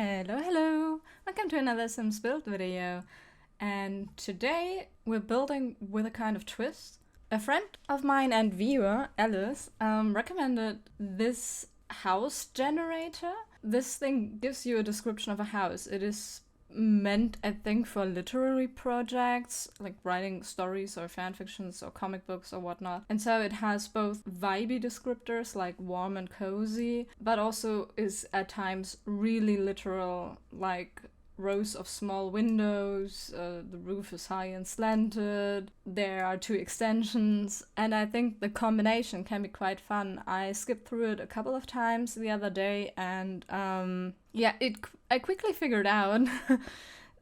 Hello! Welcome to another Sims Build video. And today we're building with a kind of twist. A friend of mine and viewer, Alice, recommended this house generator. This thing gives you a description of a house. It is meant, I think, for literary projects, like writing stories or fanfictions or comic books or whatnot. And so it has both vibey descriptors like warm and cozy, but also is at times really literal, like rows of small windows, the roof is high and slanted, there are two extensions, and I think the combination can be quite fun. I skipped through it a couple of times the other day, and I quickly figured out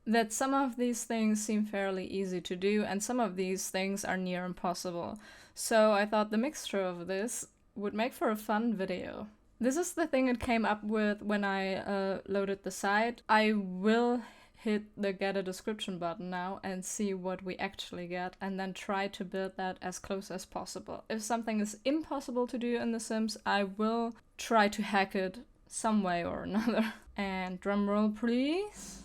that some of these things seem fairly easy to do, and some of these things are near impossible. So I thought the mixture of this would make for a fun video. This is the thing it came up with when I loaded the site. I will hit the get a description button now and see what we actually get, and then try to build that as close as possible. If something is impossible to do in The Sims, I will try to hack it some way or another. And drumroll please.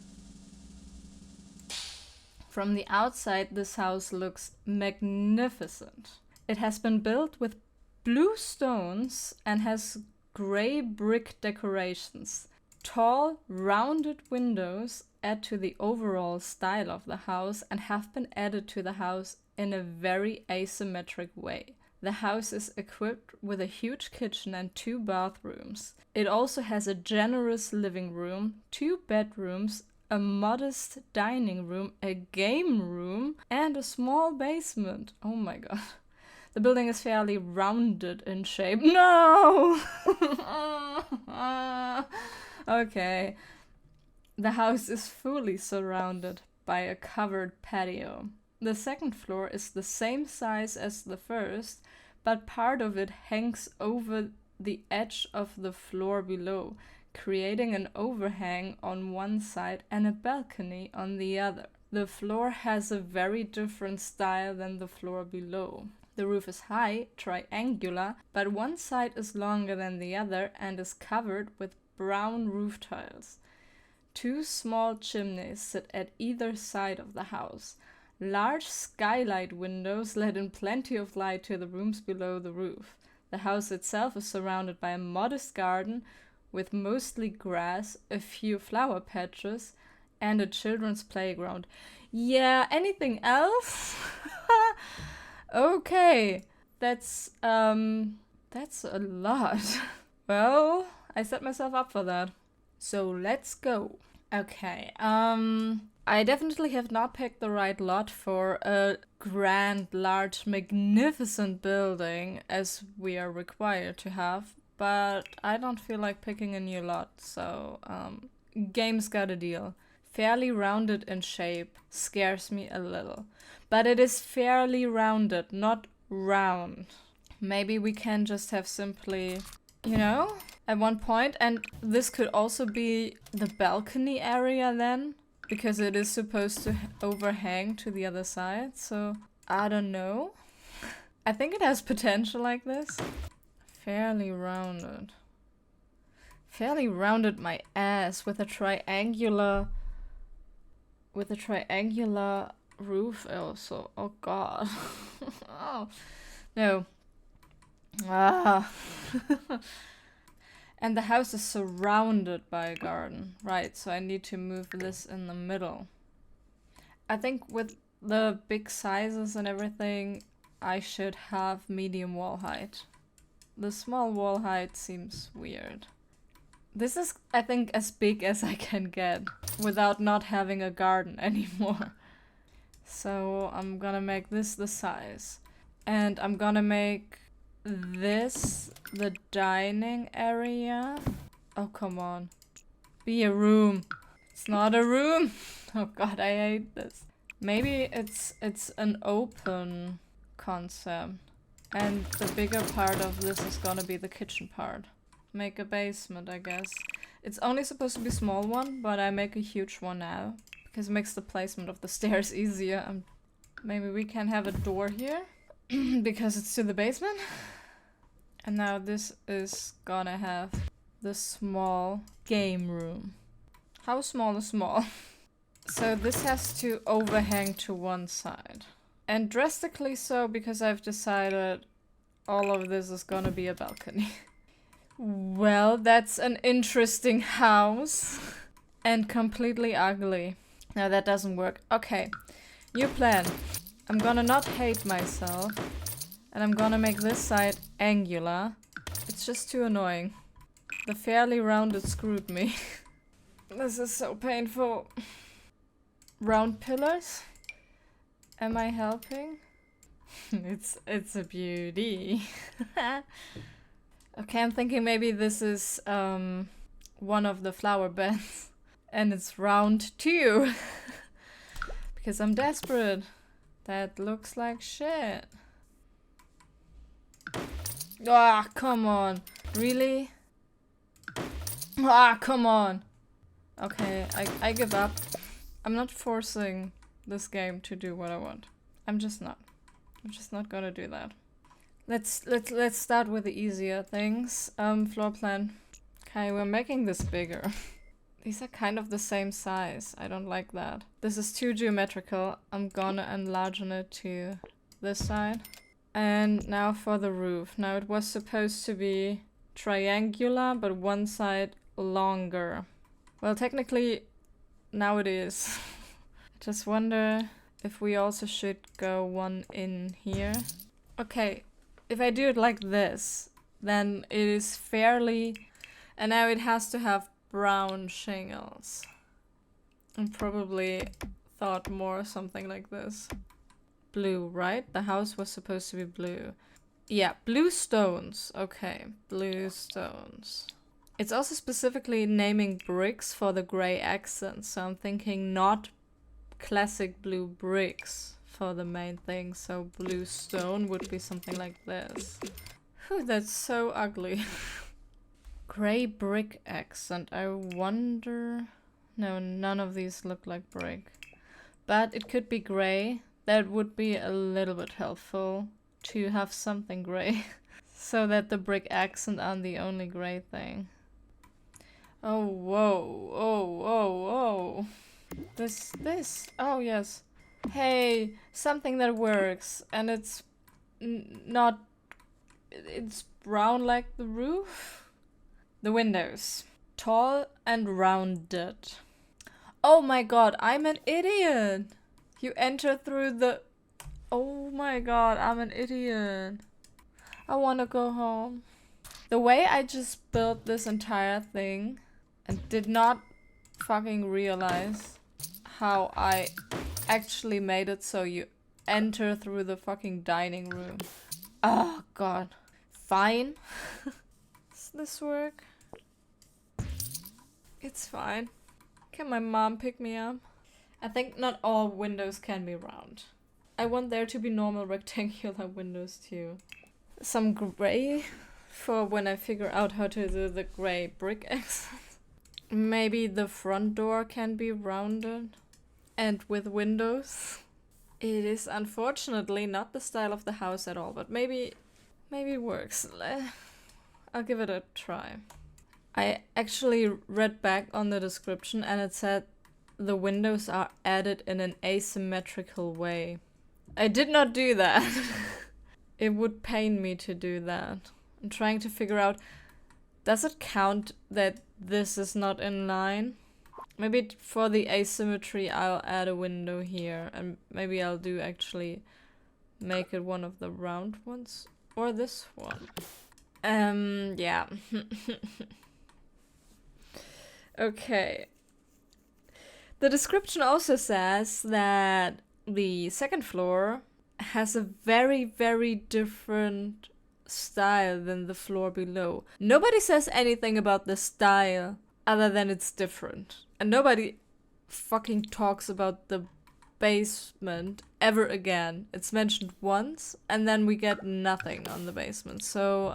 From the outside, this house looks magnificent. It has been built with blue stones and has gray brick decorations. Tall, rounded windows add to the overall style of the house and have been added to the house in a very asymmetric way. The house is equipped with a huge kitchen and 2 bathrooms. It also has a generous living room, 2 bedrooms, a modest dining room, a game room, and a small basement. Oh my god. The building is fairly rounded in shape. No! Okay. The house is fully surrounded by a covered patio. The second floor is the same size as the first, but part of it hangs over the edge of the floor below, creating an overhang on one side and a balcony on the other. The floor has a very different style than the floor below. The roof is high, triangular, but one side is longer than the other and is covered with brown roof tiles. 2 small chimneys sit at either side of the house. Large skylight windows let in plenty of light to the rooms below the roof. The house itself is surrounded by a modest garden with mostly grass, a few flower patches, and a children's playground. Yeah, anything else? Okay, that's a lot. Well, I set myself up for that. So let's go. Okay, I definitely have not picked the right lot for a grand, large, magnificent building as we are required to have, but I don't feel like picking a new lot, so game's got a deal. Fairly rounded in shape scares me a little. But it is fairly rounded, not round. Maybe we can just have simply, at one point. And this could also be the balcony area then, because it is supposed to overhang to the other side. So, I don't know. I think it has potential like this. Fairly rounded. Fairly rounded my ass with a triangular roof also. Oh god. Oh no. And the house is surrounded by a garden. Right, so I need to move this in the middle. I think with the big sizes and everything, I should have medium wall height. The small wall height seems weird. This is, I think, as big as I can get without not having a garden anymore. So I'm gonna make this the size. And I'm gonna make this the dining area. Oh, come on. Be a room. It's not a room. Oh god, I hate this. Maybe it's an open concept. And the bigger part of this is gonna be the kitchen part. Make a basement, I guess. It's only supposed to be a small one, but I make a huge one now. Because it makes the placement of the stairs easier. Maybe we can have a door here. Because it's to the basement. And now this is gonna have the small game room. How small is small? So this has to overhang to one side. And drastically so because I've decided all of this is gonna be a balcony. Well, that's an interesting house. And completely ugly. No, that doesn't work. Okay, new plan. I'm gonna not hate myself. And I'm gonna make this side angular. It's just too annoying. The fairly rounded screwed me. This is so painful. Round pillars? Am I helping? It's a beauty. Okay, I'm thinking maybe this is one of the flower beds. And it's round too. Because I'm desperate. That looks like shit. Ah, come on. Really? Ah, come on. Okay, I give up. I'm not forcing this game to do what I want. I'm just not gonna do that. Let's start with the easier things. Floor plan. Okay, we're making this bigger. These are kind of the same size. I don't like that. This is too geometrical. I'm gonna enlarge it to this side. And now for the roof. Now it was supposed to be triangular, but one side longer. Well, technically, now it is. I just wonder if we also should go one in here. Okay, if I do it like this, then it is fairly... And now it has to have brown shingles. I probably thought more something like this. Blue, right? The house was supposed to be blue. Yeah, blue stones. Okay, blue stones. It's also specifically naming bricks for the gray accents, so I'm thinking not classic blue bricks for the main thing, so blue stone would be something like this. Whew, that's so ugly. Gray brick accent. I wonder... No, none of these look like brick. But it could be gray. That would be a little bit helpful to have something gray. So that the brick accent aren't the only gray thing. Oh, whoa. Oh, whoa, whoa. This. Oh, yes. Hey, something that works. And it's not... It's brown like the roof? The windows. Tall and rounded. Oh my god, I'm an idiot! You enter through the... Oh my god, I'm an idiot. I wanna go home. The way I just built this entire thing and did not fucking realize how I actually made it so you enter through the fucking dining room. Oh god. Fine. Does this work? It's fine. Can my mom pick me up? I think not all windows can be round. I want there to be normal rectangular windows too. Some gray for when I figure out how to do the gray brick accent. Maybe the front door can be rounded and with windows. It is unfortunately not the style of the house at all, but maybe it works. I'll give it a try. I actually read back on the description and it said the windows are added in an asymmetrical way. I did not do that. It would pain me to do that. I'm trying to figure out, does it count that this is not in line? Maybe for the asymmetry I'll add a window here and maybe I'll do actually make it one of the round ones or this one. Yeah. Okay. The description also says that the second floor has a very, very different style than the floor below. Nobody says anything about the style other than it's different. And nobody fucking talks about the basement ever again. It's mentioned once and then we get nothing on the basement. So,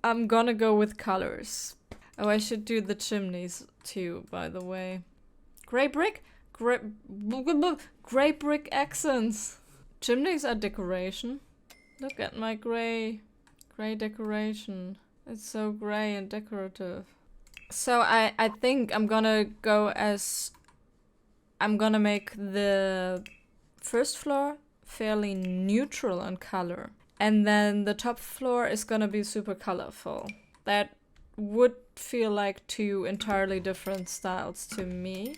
I'm gonna go with colors. Oh, I should do the chimneys too, by the way. Gray brick? Gray brick accents. Chimneys are decoration. Look at my gray decoration. It's so gray and decorative. So I think I'm gonna make the first floor fairly neutral in color. And then the top floor is gonna be super colorful. That would feel like two entirely different styles to me.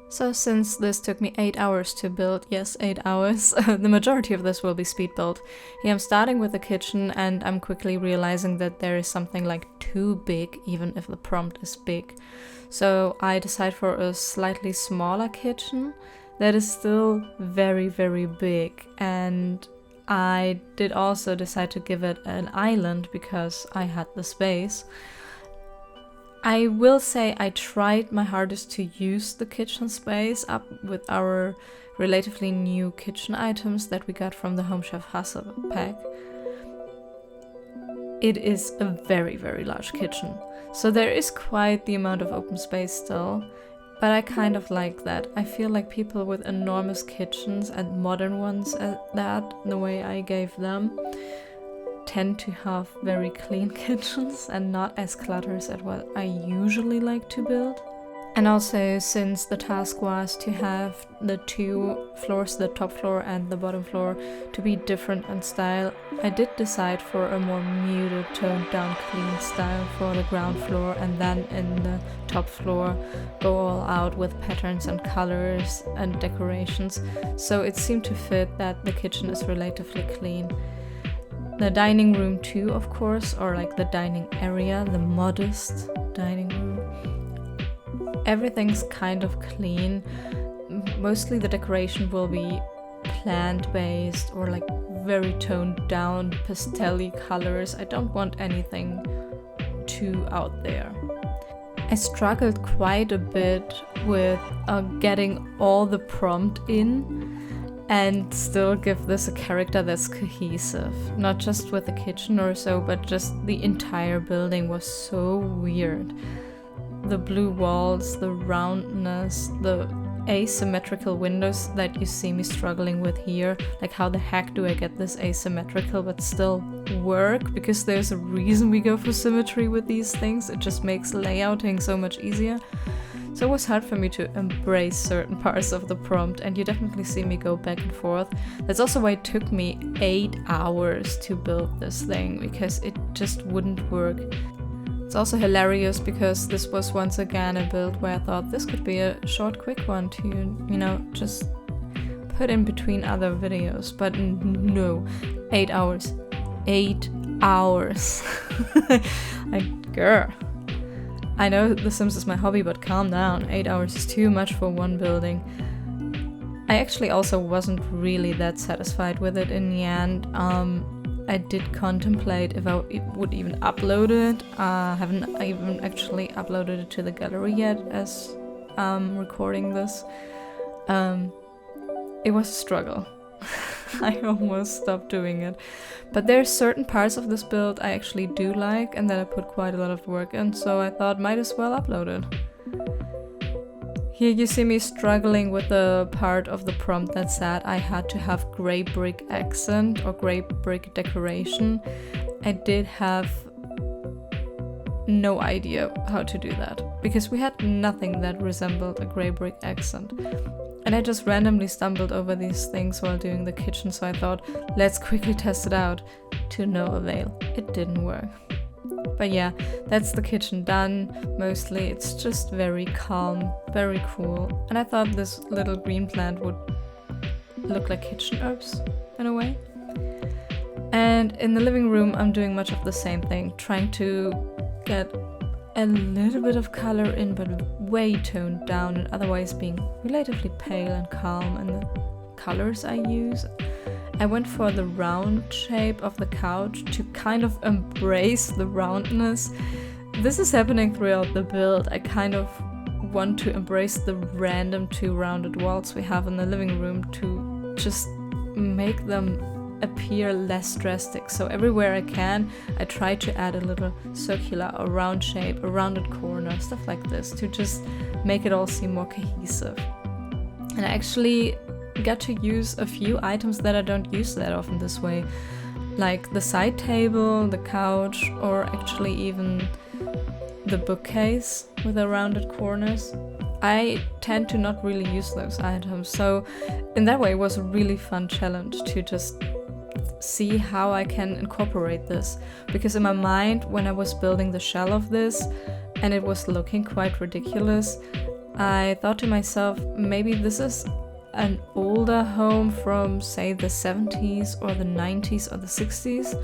So since this took me 8 hours to build, yes, 8 hours, the majority of this will be speed build. Yeah, I'm starting with the kitchen and I'm quickly realizing that there is something like too big, even if the prompt is big. So I decide for a slightly smaller kitchen that is still very, very big. And I did also decide to give it an island because I had the space. I will say I tried my hardest to use the kitchen space up with our relatively new kitchen items that we got from the Home Chef Hasse pack. It is a very, very large kitchen, so there is quite the amount of open space still, but I kind of like that. I feel like people with enormous kitchens and modern ones at that, the way I gave them, tend to have very clean kitchens and not as cluttered as what I usually like to build. And also, since the task was to have the two floors, the top floor and the bottom floor, to be different in style, I did decide for a more muted, toned down, clean style for the ground floor, and then in the top floor go all out with patterns and colors and decorations. So it seemed to fit that the kitchen is relatively clean. The dining room too, of course, or like the dining area, the modest dining room. Everything's kind of clean. Mostly the decoration will be plant-based or like very toned down pastel-y colors. I don't want anything too out there. I struggled quite a bit with getting all the prompt in and still give this a character that's cohesive. Not just with the kitchen or so, but just the entire building was so weird. The blue walls, the roundness, the asymmetrical windows that you see me struggling with here. Like, how the heck do I get this asymmetrical but still work? Because there's a reason we go for symmetry with these things. It just makes layouting so much easier. So it was hard for me to embrace certain parts of the prompt, and you definitely see me go back and forth. That's also why it took me 8 hours to build this thing, because it just wouldn't work. It's also hilarious because this was once again a build where I thought this could be a short, quick one to, you know, just put in between other videos. But no, 8 hours. 8 hours. Girl. I know The Sims is my hobby, but calm down. 8 hours is too much for one building. I actually also wasn't really that satisfied with it in the end. I did contemplate if I would even upload it. I haven't even actually uploaded it to the gallery yet as recording this. It was a struggle. I almost stopped doing it. But there are certain parts of this build I actually do like and that I put quite a lot of work in, so I thought might as well upload it. Here you see me struggling with the part of the prompt that said I had to have grey brick accent or grey brick decoration. I did have no idea how to do that, because we had nothing that resembled a grey brick accent. And I just randomly stumbled over these things while doing the kitchen, so I thought, let's quickly test it out, to no avail. It didn't work. But yeah, that's the kitchen done. Mostly it's just very calm, very cool. And I thought this little green plant would look like kitchen herbs in a way. And in the living room I'm doing much of the same thing, trying to get a little bit of color in, but way toned down, and otherwise being relatively pale and calm in the colors I use. I went for the round shape of the couch to kind of embrace the roundness. This is happening throughout the build. I kind of want to embrace the random two rounded walls we have in the living room to just make them appear less drastic. So everywhere I can, I try to add a little circular or round shape, a rounded corner, stuff like this, to just make it all seem more cohesive. And I actually got to use a few items that I don't use that often this way, like the side table, the couch, or actually even the bookcase. with the rounded corners. I tend to not really use those items, so in that way it was a really fun challenge to just see how I can incorporate this. Because in my mind, when I was building the shell of this and it was looking quite ridiculous, I thought to myself, maybe this is an older home from, say, the 70s or the 90s or the 60s,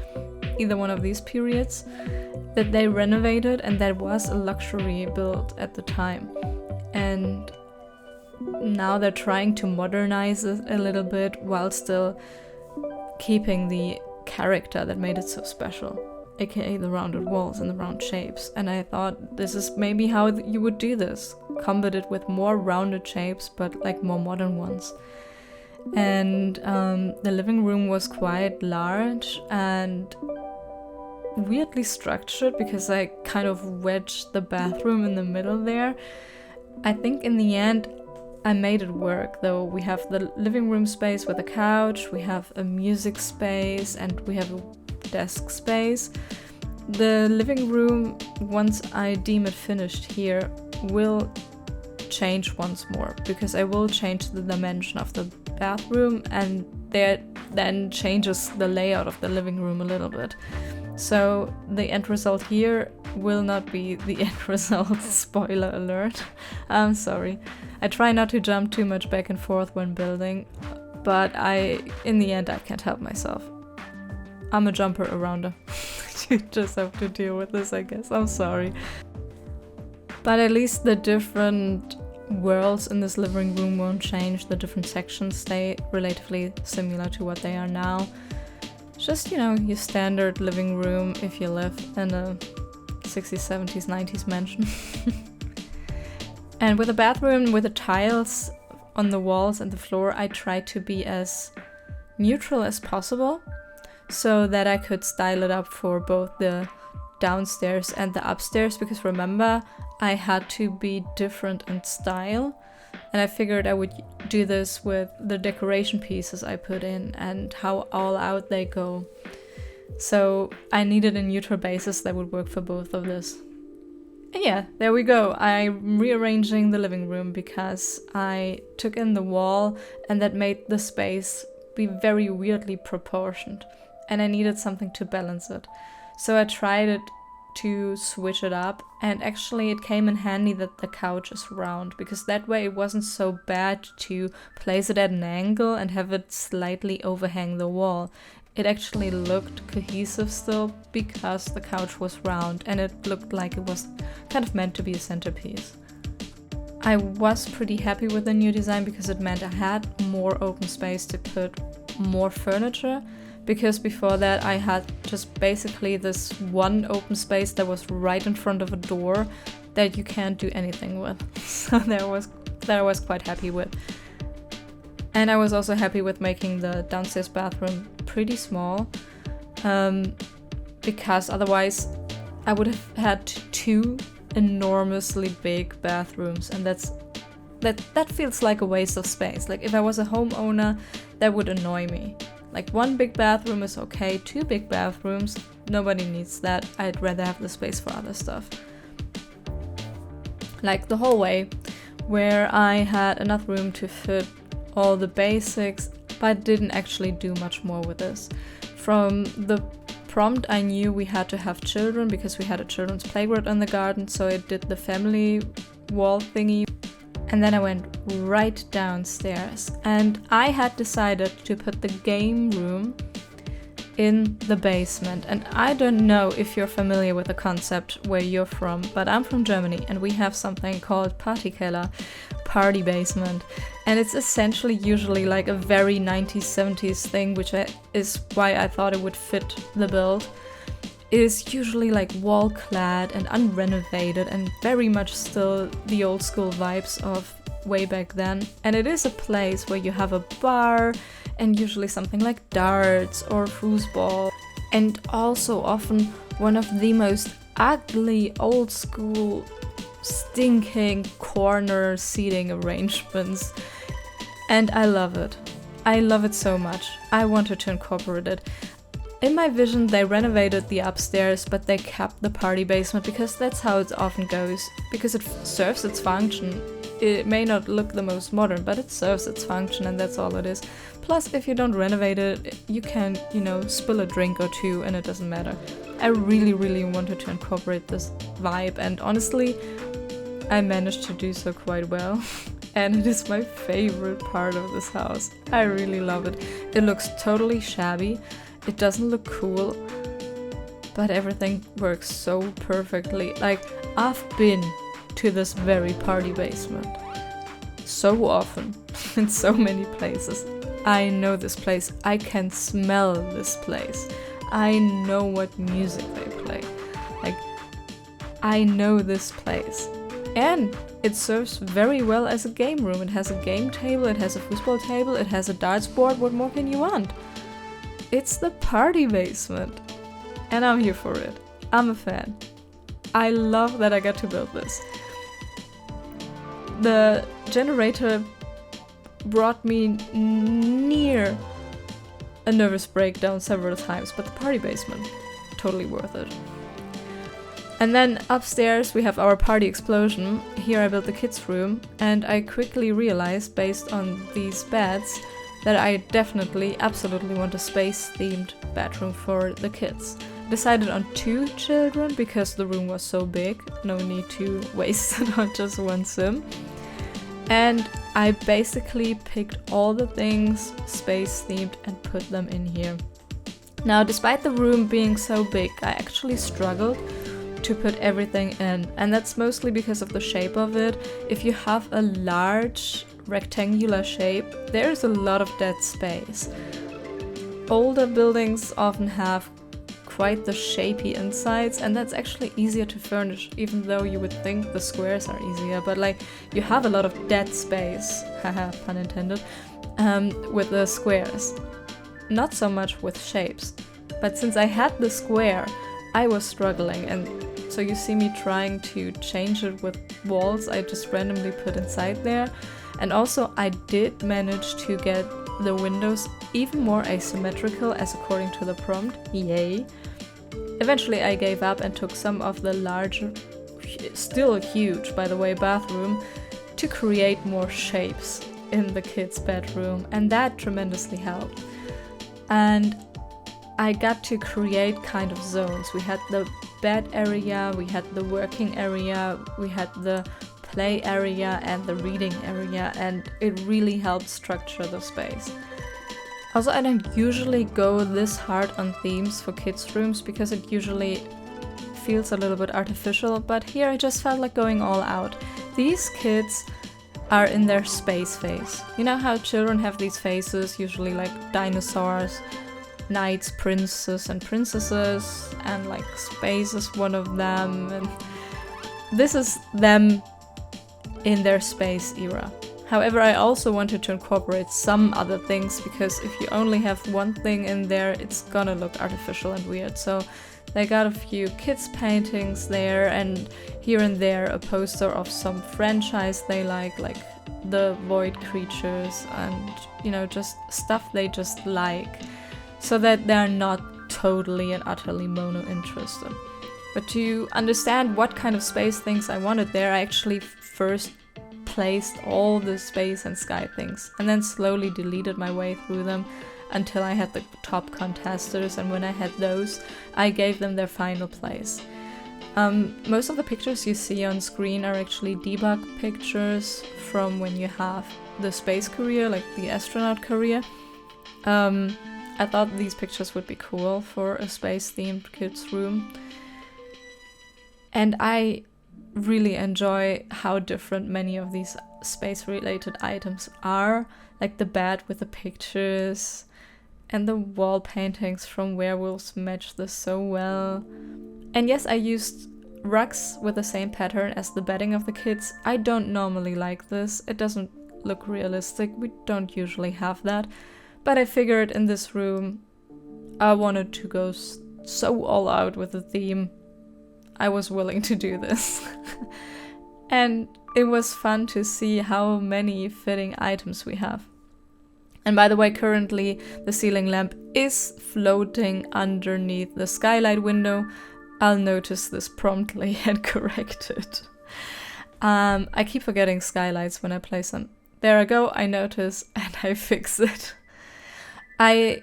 either one of these periods, that they renovated, and that was a luxury build at the time. And now they're trying to modernize it a little bit while still keeping the character that made it so special, aka the rounded walls and the round shapes. And I thought this is maybe how you would do this, combat it with more rounded shapes but like more modern ones. And the living room was quite large and weirdly structured because I kind of wedged the bathroom in the middle there. I think in the end I made it work, though. We have the living room space with a couch, we have a music space, and we have a desk space. The living room, once I deem it finished here, will change once more, because I will change the dimension of the bathroom, and that then changes the layout of the living room a little bit. So the end result here will not be the end result. Spoiler alert. I'm sorry. I try not to jump too much back and forth when building, but in the end I can't help myself. I'm a jumper arounder. You just have to deal with this, I guess. I'm sorry. But at least the different worlds in this living room won't change. The different sections stay relatively similar to what they are now. Just, your standard living room if you live in a 60s, 70s, 90s mansion. And with the bathroom, with the tiles on the walls and the floor, I tried to be as neutral as possible so that I could style it up for both the downstairs and the upstairs, because remember, I had to be different in style, and I figured I would do this with the decoration pieces I put in and how all out they go. So I needed a neutral basis that would work for both of this. And yeah, there we go. I'm rearranging the living room because I took in the wall and that made the space be very weirdly proportioned, and I needed something to balance it. So I tried it to switch it up, and actually it came in handy that the couch is round, because that way it wasn't so bad to place it at an angle and have it slightly overhang the wall. It actually looked cohesive still because the couch was round and it looked like it was kind of meant to be a centerpiece. I was pretty happy with the new design because it meant I had more open space to put more furniture, because before that I had just basically this one open space that was right in front of a door that you can't do anything with. So that I was quite happy with. And I was also happy with making the downstairs bathroom pretty small, because otherwise I would have had two enormously big bathrooms, and that feels like a waste of space. Like if I was a homeowner, that would annoy me. Like one big bathroom is okay, two big bathrooms, nobody needs that. I'd rather have the space for other stuff. Like the hallway, where I had enough room to fit all the basics, but didn't actually do much more with this. From the prompt I knew we had to have children because we had a children's playground in the garden, so I did the family wall thingy. And then I went right downstairs, and I had decided to put the game room in the basement. And I don't know if you're familiar with the concept where you're from, but I'm from Germany and we have something called Partykeller, party basement. And it's essentially usually like a very 90s, 70s thing, which is why I thought it would fit the build. It is usually like wall clad and unrenovated and very much still the old school vibes of way back then. And it is a place where you have a bar and usually something like darts or foosball, and also often one of the most ugly old school stinking corner seating arrangements. And I love it. I love it so much. I wanted to incorporate it. In my vision, they renovated the upstairs, but they kept the party basement because that's how it often goes, because it serves its function. It may not look the most modern, but it serves its function, and that's all it is. Plus, if you don't renovate it, you can, spill a drink or two and it doesn't matter. I really, really wanted to incorporate this vibe, and honestly, I managed to do so quite well. And it is my favorite part of this house. I really love it. It looks totally shabby. It doesn't look cool, but everything works so perfectly. Like, I've been to this very party basement so often in so many places. I know this place. I can smell this place. I know what music they play. Like, I know this place. And it serves very well as a game room. It has a game table, it has a football table, it has a darts board. What more can you want? It's the party basement. And I'm here for it. I'm a fan. I love that I got to build this. The generator brought me near a nervous breakdown several times, but the party basement, totally worth it. And then upstairs we have our party explosion. Here I built the kids' room, and I quickly realized, based on these beds, that I definitely, absolutely want a space-themed bedroom for the kids. Decided on 2 children because the room was so big, no need to waste it on just one sim. And I basically picked all the things space-themed and put them in here. Now, despite the room being so big, I actually struggled to put everything in, and that's mostly because of the shape of it. If you have a large rectangular shape, there's a lot of dead space. Older buildings often have quite the shapy insides, and that's actually easier to furnish, even though you would think the squares are easier, but like, you have a lot of dead space, haha, pun intended, with the squares. Not so much with shapes. But since I had the square, I was struggling, and so you see me trying to change it with walls I just randomly put inside there. And also I did manage to get the windows even more asymmetrical as according to the prompt, yay. Eventually I gave up and took some of the larger, still huge by the way, bathroom to create more shapes in the kids' bedroom, and that tremendously helped. And I got to create kind of zones. We had the bed area, we had the working area, we had the play area and the reading area, and it really helped structure the space. Also, I don't usually go this hard on themes for kids' rooms because it usually feels a little bit artificial, but here I just felt like going all out. These kids are in their space phase. You know how children have these phases, usually like dinosaurs, knights, princes and princesses, and like space is one of them, and this is them in their space era. However, I also wanted to incorporate some other things, because if you only have one thing in there, it's gonna look artificial and weird. So they got a few kids paintings there, and here and there a poster of some franchise they like the Void Creatures, and just stuff they just like, so that they're not totally and utterly mono interested. But to understand what kind of space things I wanted there, I actually first placed all the space and sky things, and then slowly deleted my way through them until I had the top contesters, and when I had those, I gave them their final place. Most of the pictures you see on screen are actually debug pictures from when you have the space career, like the astronaut career. I thought these pictures would be cool for a space-themed kids' room. And I really enjoy how different many of these space-related items are, like the bed with the pictures, and the wall paintings from werewolves match this so well. And yes, I used rugs with the same pattern as the bedding of the kids. I don't normally like this, it doesn't look realistic, we don't usually have that. But I figured in this room, I wanted to go so all out with the theme. I was willing to do this. And it was fun to see how many fitting items we have. And by the way, currently the ceiling lamp is floating underneath the skylight window. I'll notice this promptly and correct it. I keep forgetting skylights when I place them. There I go, I notice and I fix it. I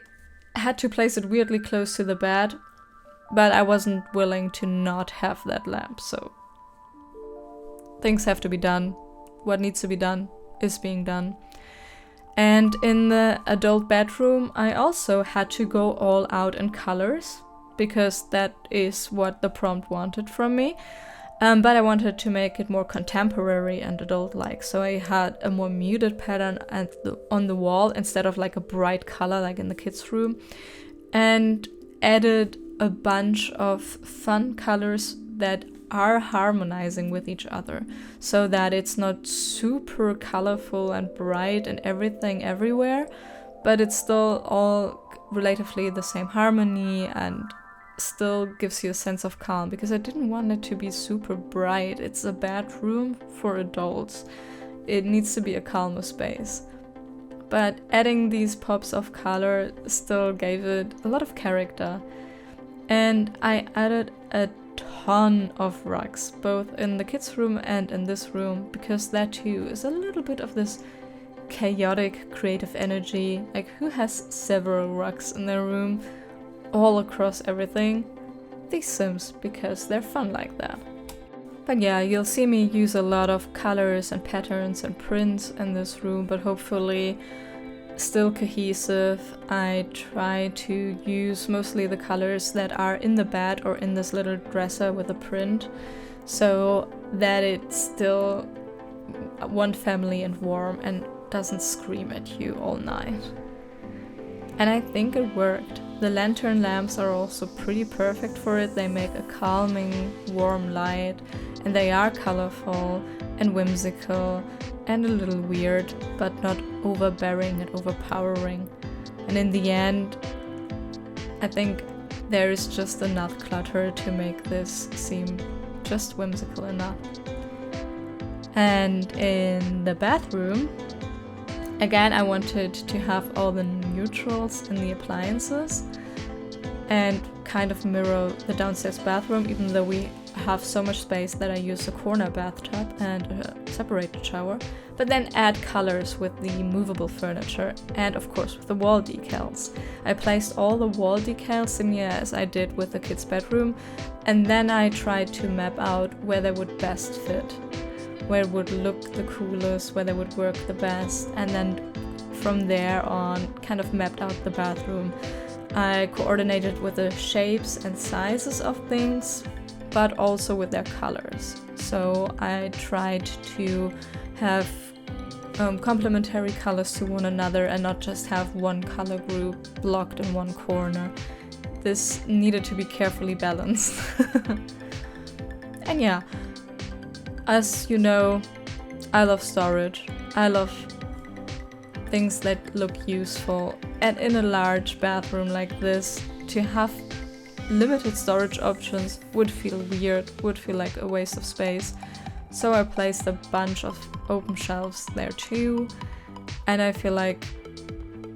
had to place it weirdly close to the bed, but I wasn't willing to not have that lamp, so things have to be done. What needs to be done is being done. And in the adult bedroom, I also had to go all out in colors, because that is what the prompt wanted from me. But I wanted to make it more contemporary and adult-like, so I had a more muted pattern on the wall instead of like a bright color like in the kids' room, and added a bunch of fun colors that are harmonizing with each other, so that it's not super colorful and bright and everything everywhere, but it's still all relatively the same harmony and still gives you a sense of calm, because I didn't want it to be super bright. It's a bedroom for adults. It needs to be a calmer space. But adding these pops of color still gave it a lot of character. And I added a ton of rugs, both in the kids' room and in this room, because that too is a little bit of this chaotic creative energy. Like, who has several rugs in their room all across everything? These Sims, because they're fun like that. But yeah, you'll see me use a lot of colors and patterns and prints in this room, but hopefully still cohesive. I try to use mostly the colors that are in the bed or in this little dresser with a print, so that it's still one family and warm and doesn't scream at you all night. And I think it worked. The lantern lamps are also pretty perfect for it. They make a calming, warm light, and they are colorful and whimsical and a little weird, but not overbearing and overpowering. And in the end, I think there is just enough clutter to make this seem just whimsical enough. And in the bathroom, again, I wanted to have all the neutrals in the appliances and kind of mirror the downstairs bathroom, even though we have so much space that I use a corner bathtub and a separated shower, but then add colors with the movable furniture and of course with the wall decals. I placed all the wall decals similar as I did with the kids' bedroom, and then I tried to map out where they would best fit, where it would look the coolest, where they would work the best, and then from there on kind of mapped out the bathroom. I coordinated with the shapes and sizes of things, but also with their colors. So I tried to have complementary colors to one another and not just have one color group blocked in one corner. This needed to be carefully balanced. And yeah, as you know, I love storage. I love things that look useful. And in a large bathroom like this, to have limited storage options would feel weird, would feel like a waste of space. So I placed a bunch of open shelves there too. And I feel like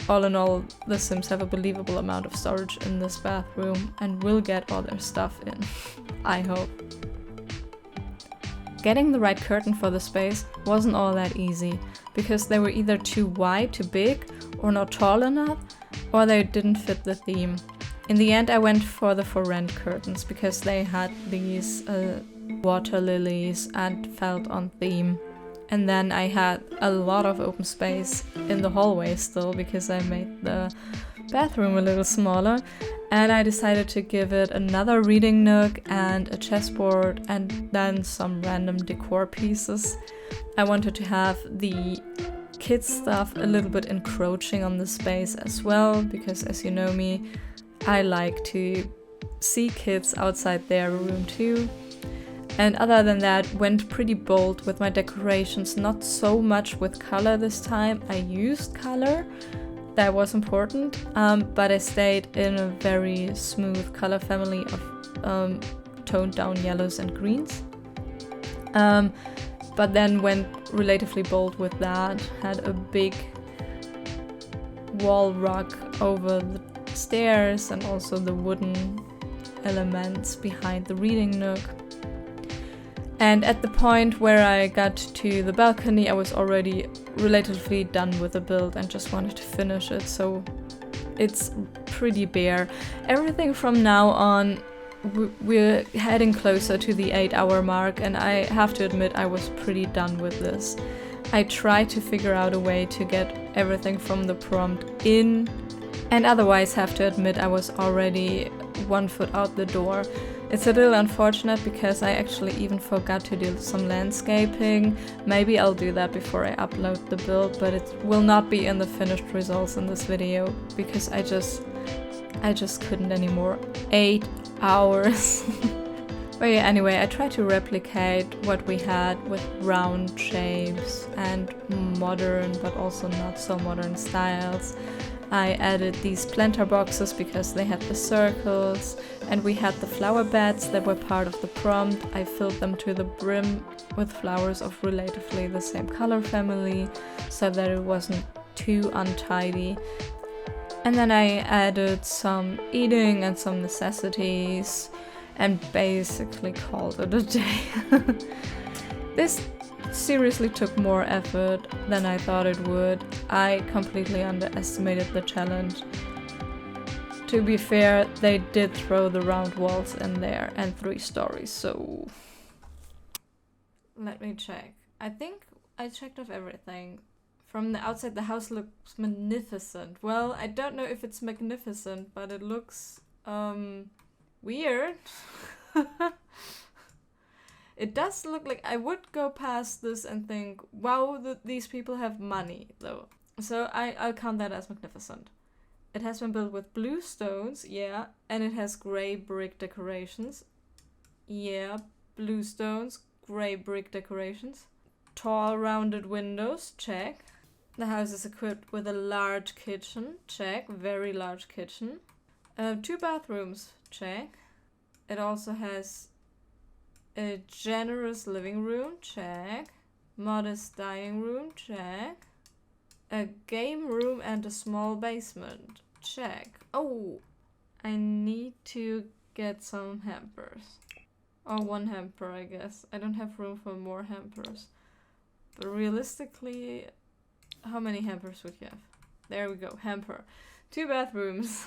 all in all, the Sims have a believable amount of storage in this bathroom and will get all their stuff in. I hope. Getting the right curtain for the space wasn't all that easy, because they were either too wide, too big, or not tall enough, or they didn't fit the theme. In the end I went for the for rent curtains, because they had these water lilies and felt on theme. And then I had a lot of open space in the hallway still, because I made the bathroom a little smaller, and I decided to give it another reading nook and a chessboard and then some random decor pieces. I wanted to have the kids stuff a little bit encroaching on the space as well, because as you know me, I like to see kids outside their room too. And other than that, went pretty bold with my decorations, not so much with color this time. I used color, that was important, but I stayed in a very smooth color family of toned down yellows and greens. But then went relatively bold with that, had a big wall rug over the stairs and also the wooden elements behind the reading nook. And at the point where I got to the balcony, I was already relatively done with the build and just wanted to finish it, so it's pretty bare. Everything from now on, we're heading closer to the 8-hour mark, and I have to admit I was pretty done with this. I tried to figure out a way to get everything from the prompt in, and otherwise have to admit I was already 1 foot out the door. It's a little unfortunate because I actually even forgot to do some landscaping. Maybe I'll do that before I upload the build, but it will not be in the finished results in this video because I just couldn't anymore. 8 hours. But yeah, anyway, I tried to replicate what we had with round shapes and modern but also not so modern styles. I added these planter boxes because they had the circles, and we had the flower beds that were part of the prompt. I filled them to the brim with flowers of relatively the same color family so that it wasn't too untidy. And then I added some eating and some necessities and basically called it a day. This seriously took more effort than I thought it would. I completely underestimated the challenge. To be fair, they did throw the round walls in there and 3 stories, so... Let me check. I think I checked off everything. From the outside, the house looks magnificent. Well, I don't know if it's magnificent, but it looks, weird. It does look like I would go past this and think, wow, these people have money, though. So I'll count that as magnificent. It has been built with blue stones, yeah, and it has grey brick decorations. Yeah, blue stones, grey brick decorations. Tall rounded windows, check. The house is equipped with a large kitchen, check, very large kitchen. 2 bathrooms, check. It also has a generous living room, check. Modest dining room, check. A game room and a small basement, check. Oh, I need to get some hampers. Or 1 hamper, I guess. I don't have room for more hampers. But realistically, how many hampers would you have? There we go, hamper. 2 bathrooms.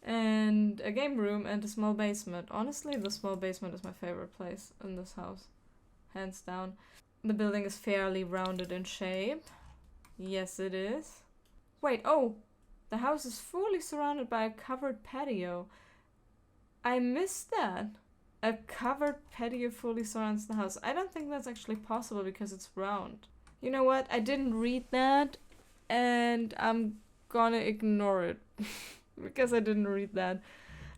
And a game room and a small basement. Honestly, the small basement is my favorite place in this house. Hands down. The building is fairly rounded in shape. Yes, it is. Wait, oh! The house is fully surrounded by a covered patio. I missed that. A covered patio fully surrounds the house. I don't think that's actually possible because it's round. You know what? I didn't read that and I'm gonna ignore it. Because I didn't read that.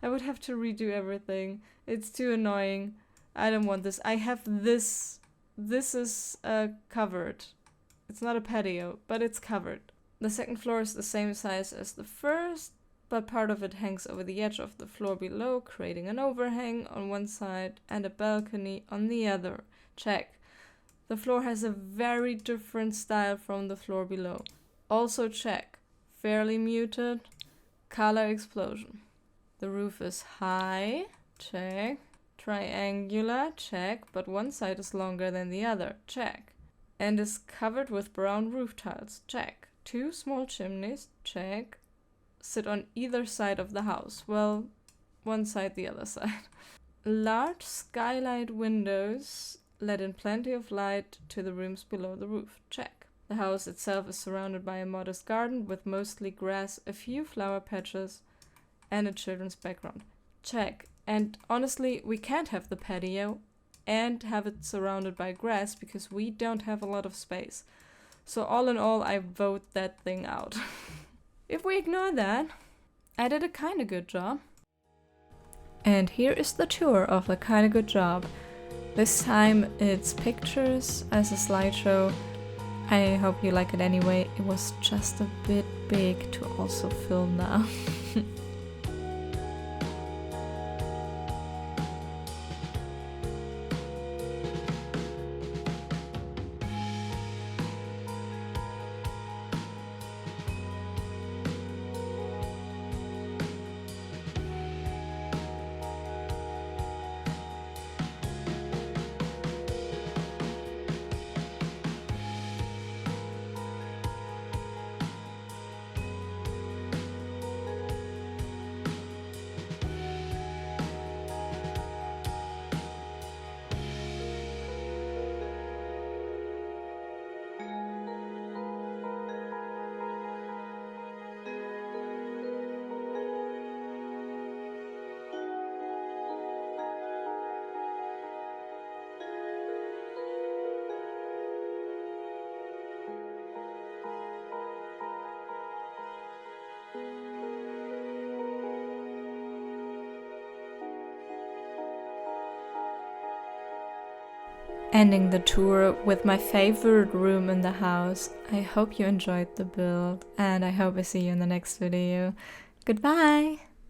I would have to redo everything. It's too annoying. I don't want this. I have this. This is covered. It's not a patio, but it's covered. The second floor is the same size as the first, but part of it hangs over the edge of the floor below, creating an overhang on one side and a balcony on the other. Check. The floor has a very different style from the floor below. Also check. Fairly muted. Color explosion. The roof is high, check. Triangular, check, but one side is longer than the other, check. And is covered with brown roof tiles, check. 2 small chimneys, check. Sit on either side of the house, well, one side, the other side. Large skylight windows let in plenty of light to the rooms below the roof, check. The house itself is surrounded by a modest garden with mostly grass, a few flower patches, and a children's background. Check. And honestly, we can't have the patio and have it surrounded by grass because we don't have a lot of space. So all in all, I vote that thing out. If we ignore that, I did a kinda good job. And here is the tour of the kinda good job. This time it's pictures as a slideshow. I hope you like it anyway. It was just a bit big to also film now. ending the tour with my favorite room in the house. I hope you enjoyed the build, and I hope I see you in the next video. Goodbye!